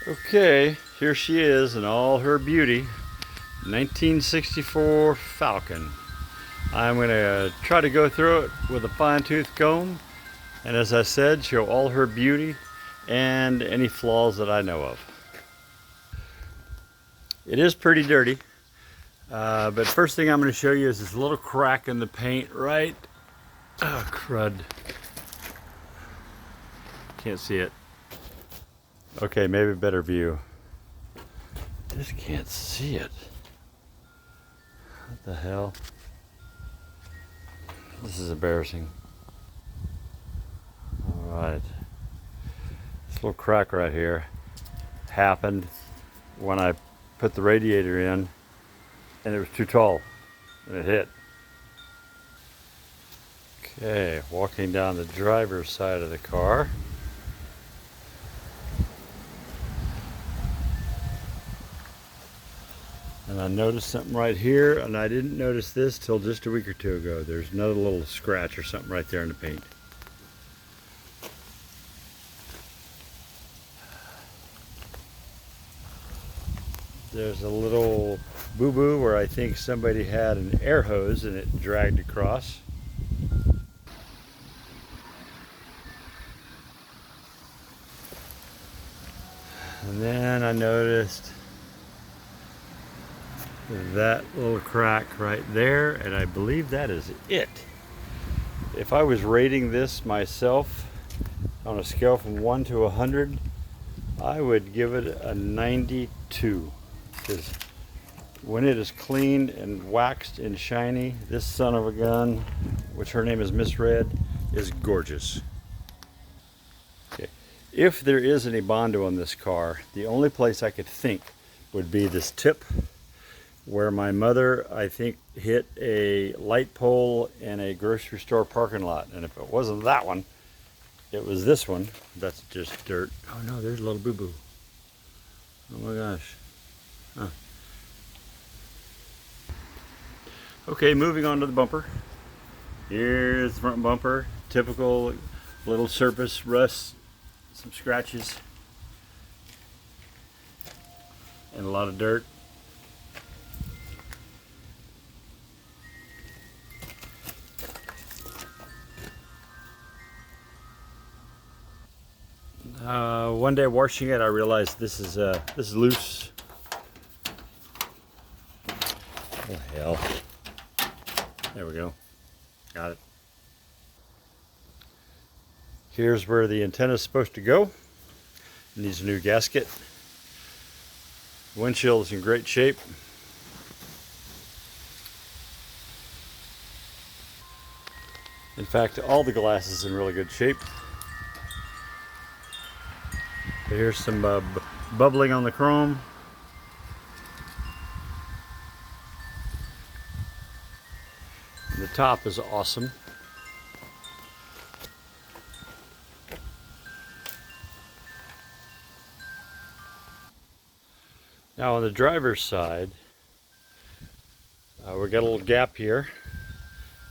Okay, here she is in all her beauty. 1964 Falcon. I'm going to try to go through it with a fine-tooth comb, and as I said, show all her beauty and any flaws that I know of. It is pretty dirty, but first thing I'm going to show you is this little crack in the paint right. Oh, crud. Can't see it. Okay, maybe a better view. Just can't see it. What the hell? This is embarrassing. Alright. This little crack right here happened when I put the radiator in and it was too tall and it hit. Okay, walking down the driver's side of the car. And I noticed something right here, and I didn't notice this till just a week or two ago. There's another little scratch or something right there in the paint. There's a little boo-boo where I think somebody had an air hose and it dragged across. And then I noticed that little crack right there, and I believe that is it. If I was rating this myself on a scale from 1 to 100, I would give it a 92, because when it is clean and waxed and shiny, this son of a gun, which her name is Miss Red, is gorgeous. Okay. If there is any Bondo on this car, the only place I could think would be this tip where my mother, I think, hit a light pole in a grocery store parking lot. And if it wasn't that one, it was this one. That's just dirt. Oh no, there's a little boo-boo. Oh my gosh. Huh. Okay, moving on to the bumper. Here's the front bumper. Typical little surface rust, some scratches, and a lot of dirt. One day washing it, I realized this is loose. Oh hell! There we go. Got it. Here's where the antenna is supposed to go. It needs a new gasket. Windshield is in great shape. In fact, all the glass is in really good shape. Here's some bubbling on the chrome. The top is awesome. Now on the driver's side, we got a little gap here,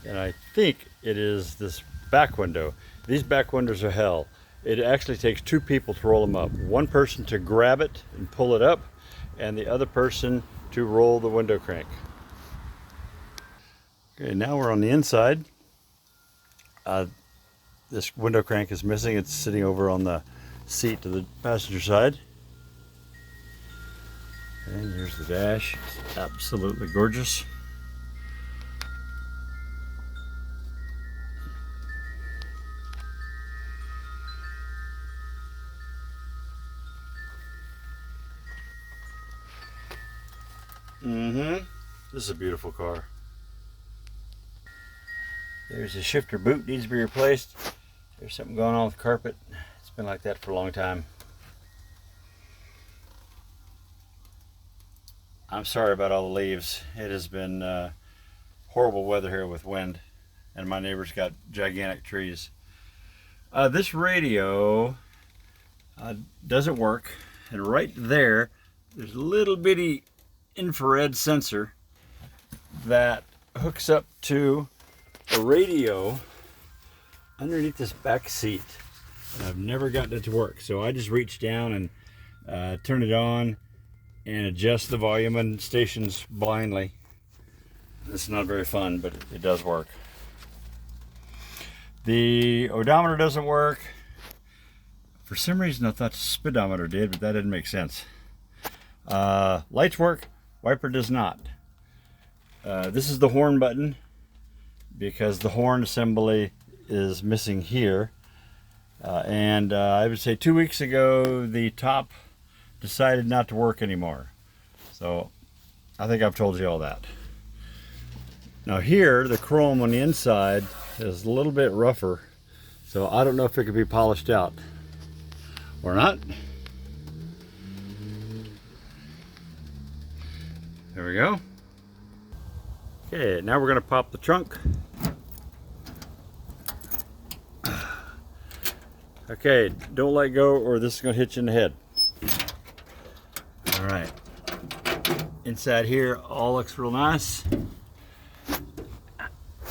and I think it is this back window. These back windows are hell. It actually takes two people to roll them up. One person to grab it and pull it up, and the other person to roll the window crank. Okay, now we're on the inside. This window crank is missing. It's sitting over on the seat to the passenger side. And here's the dash. It's absolutely gorgeous. This is a beautiful car. There's a shifter boot, needs to be replaced. There's something going on with the carpet. It's been like that for a long time. I'm sorry about all the leaves. It has been horrible weather here with wind, and my neighbor's got gigantic trees. This radio doesn't work, and right there's a little bitty infrared sensor that hooks up to a radio underneath this back seat. And I've never gotten it to work, so I just reached down and turn it on, and adjust the volume and stations blindly. It's not very fun, but it does work. The odometer doesn't work. For some reason I thought the speedometer did, but that didn't make sense. Lights work, wiper does not. This is the horn button, because the horn assembly is missing here. I would say 2 weeks ago the top decided not to work anymore. So I think I've told you all that. Now here, the chrome on the inside is a little bit rougher, so I don't know if it could be polished out or not. There we go. Okay, now we're going to pop the trunk. Okay, don't let go or this is going to hit you in the head. All right. Inside here, all looks real nice.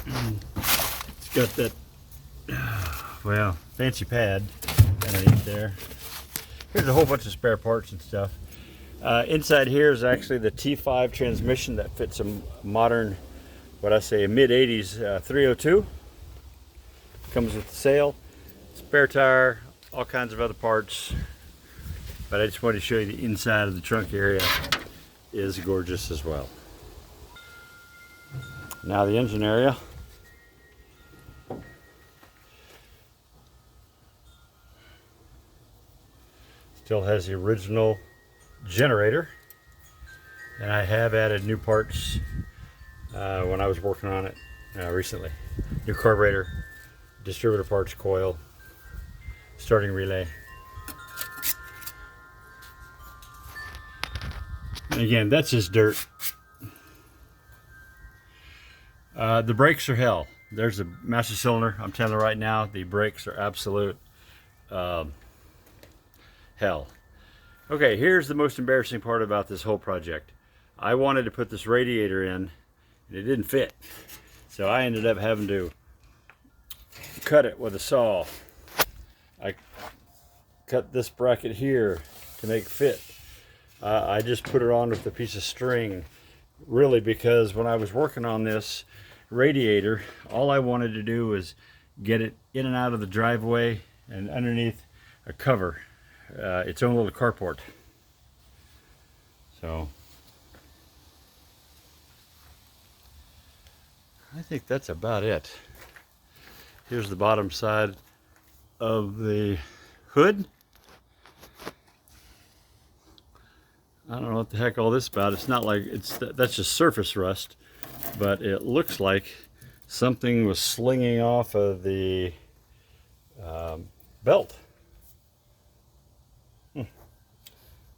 It's got that, well, fancy pad underneath there. Here's a whole bunch of spare parts and stuff. Inside here is actually the T5 transmission that fits a modern, what I say, a mid-80s 302. Comes with the sail, spare tire, all kinds of other parts. But I just wanted to show you the inside of the trunk area is gorgeous as well. Now the engine area. Still has the original generator, and I have added new parts when I was working on it recently. New carburetor, distributor parts, coil, starting relay. And again, that's just dirt. The brakes are hell. There's a master cylinder. I'm telling you right now, the brakes are absolute hell. Okay, here's the most embarrassing part about this whole project. I wanted to put this radiator in, and it didn't fit. So I ended up having to cut it with a saw. I cut this bracket here to make it fit. I just put it on with a piece of string, really, because when I was working on this radiator, all I wanted to do was get it in and out of the driveway and underneath a cover. Its own little carport. So I think that's about it. Here's the bottom side of the hood. I don't know what the heck all this is about. It's not like that's just surface rust, but it looks like something was slinging off of the belt.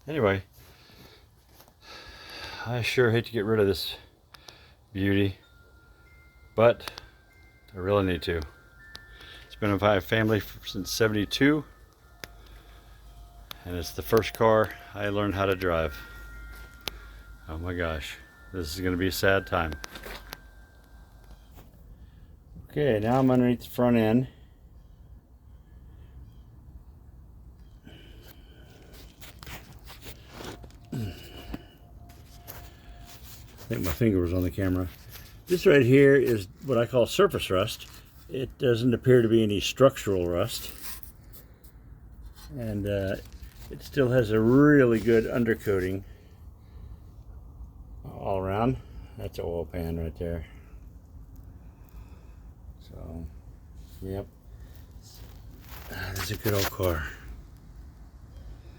Anyway, I sure hate to get rid of this beauty, but I really need to. It's been in my family since '72, and it's the first car I learned how to drive. Oh my gosh, this is going to be a sad time. Okay, now I'm underneath the front end. I think my finger was on the camera. This right here is what I call surface rust. It doesn't appear to be any structural rust. And it still has a really good undercoating all around. That's an oil pan right there. So, yep. This is a good old car.